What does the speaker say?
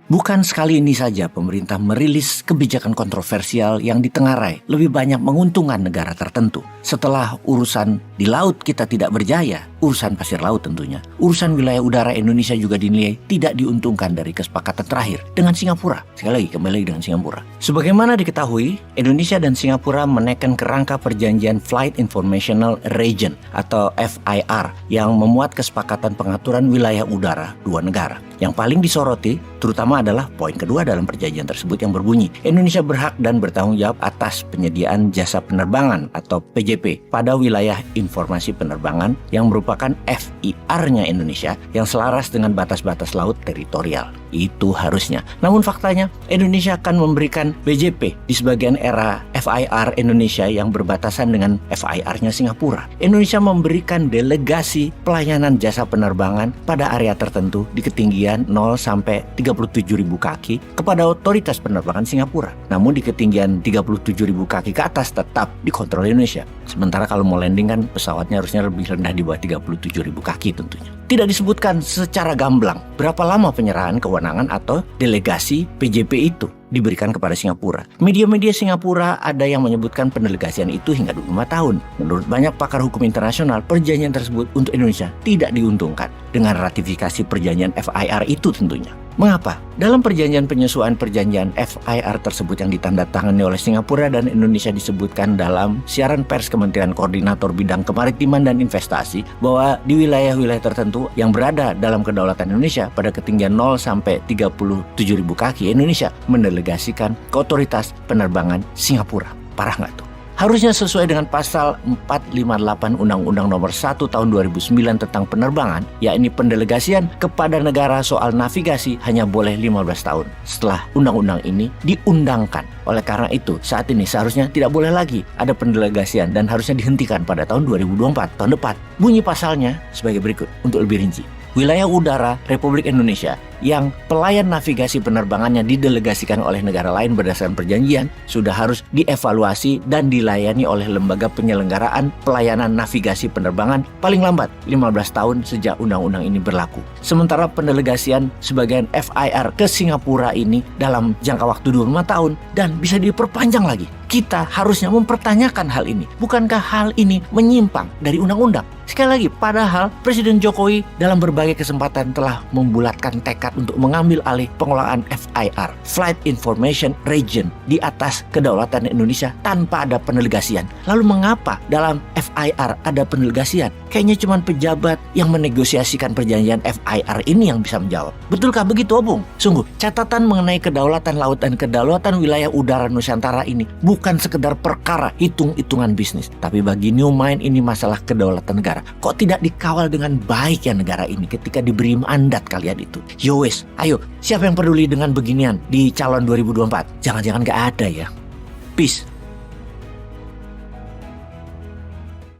Bukan sekali ini saja pemerintah merilis kebijakan kontroversial yang ditengarai lebih banyak menguntungkan negara tertentu. Setelah urusan di laut kita tidak berjaya, urusan pasir laut tentunya, urusan wilayah udara Indonesia juga dinilai tidak diuntungkan dari kesepakatan terakhir dengan Singapura. Sekali lagi, kembali dengan Singapura. Sebagaimana diketahui, Indonesia dan Singapura menaikkan kerangka perjanjian Flight Informational Region atau FIR yang memuat kesepakatan pengaturan wilayah udara dua negara. Yang paling disoroti terutama adalah poin kedua dalam perjanjian tersebut yang berbunyi Indonesia berhak dan bertanggung jawab atas penyediaan jasa penerbangan atau PJP pada wilayah informasi penerbangan yang merupakan FIR-nya Indonesia yang selaras dengan batas-batas laut teritorial. Itu harusnya. Namun faktanya Indonesia akan memberikan BJP di sebagian era FIR Indonesia yang berbatasan dengan FIR-nya Singapura. Indonesia memberikan delegasi pelayanan jasa penerbangan pada area tertentu di ketinggian 0 sampai 37.000 kaki kepada otoritas penerbangan Singapura. Namun di ketinggian 37.000 kaki ke atas tetap dikontrol Indonesia. Sementara kalau mau landing kan pesawatnya harusnya lebih rendah di bawah 37.000 kaki tentunya. Tidak disebutkan secara gamblang berapa lama penyerahan kewenangan atau delegasi PJP itu diberikan kepada Singapura. Media-media Singapura ada yang menyebutkan pendelegasian itu hingga 25 tahun. Menurut banyak pakar hukum internasional, perjanjian tersebut untuk Indonesia tidak diuntungkan dengan ratifikasi perjanjian FIR itu tentunya. Mengapa? Dalam perjanjian penyesuaian perjanjian FIR tersebut yang ditandatangani oleh Singapura dan Indonesia disebutkan dalam siaran pers Kementerian Koordinator Bidang Kemaritiman dan Investasi bahwa di wilayah-wilayah tertentu yang berada dalam kedaulatan Indonesia pada ketinggian 0 sampai 37.000 kaki, Indonesia mendelegasikan ke otoritas penerbangan Singapura. Parah nggak tuh? Harusnya sesuai dengan pasal 458 Undang-Undang Nomor 1 Tahun 2009 tentang penerbangan, yakni pendelegasian kepada negara soal navigasi hanya boleh 15 tahun setelah undang-undang ini diundangkan. Oleh karena itu, saat ini seharusnya tidak boleh lagi ada pendelegasian dan harusnya dihentikan pada tahun 2024, tahun depan. Bunyi pasalnya sebagai berikut untuk lebih rinci. Wilayah udara Republik Indonesia yang pelayan navigasi penerbangannya didelegasikan oleh negara lain berdasarkan perjanjian sudah harus dievaluasi dan dilayani oleh lembaga penyelenggaraan pelayanan navigasi penerbangan paling lambat 15 tahun sejak undang-undang ini berlaku. Sementara pendelegasian sebagian FIR ke Singapura ini dalam jangka waktu 25 tahun dan bisa diperpanjang lagi. Kita harusnya mempertanyakan hal ini. Bukankah hal ini menyimpang dari undang-undang? Sekali lagi, padahal Presiden Jokowi dalam berbagai kesempatan telah membulatkan tekad untuk mengambil alih pengelolaan FIR, Flight Information Region, di atas kedaulatan Indonesia tanpa ada pendelegasian. Lalu mengapa dalam FIR ada pendelegasian? Kayaknya cuma pejabat yang menegosiasikan perjanjian FIR ini yang bisa menjawab. Betulkah begitu, Obung? Sungguh, catatan mengenai kedaulatan laut dan kedaulatan wilayah udara Nusantara ini bukan sekedar perkara hitung-hitungan bisnis. Tapi bagi New Mind ini masalah kedaulatan negara. Kok tidak dikawal dengan baik ya negara ini ketika diberi mandat kalian itu? Yowes, ayo, siapa yang peduli dengan beginian di calon 2024? Jangan-jangan gak ada ya. Peace.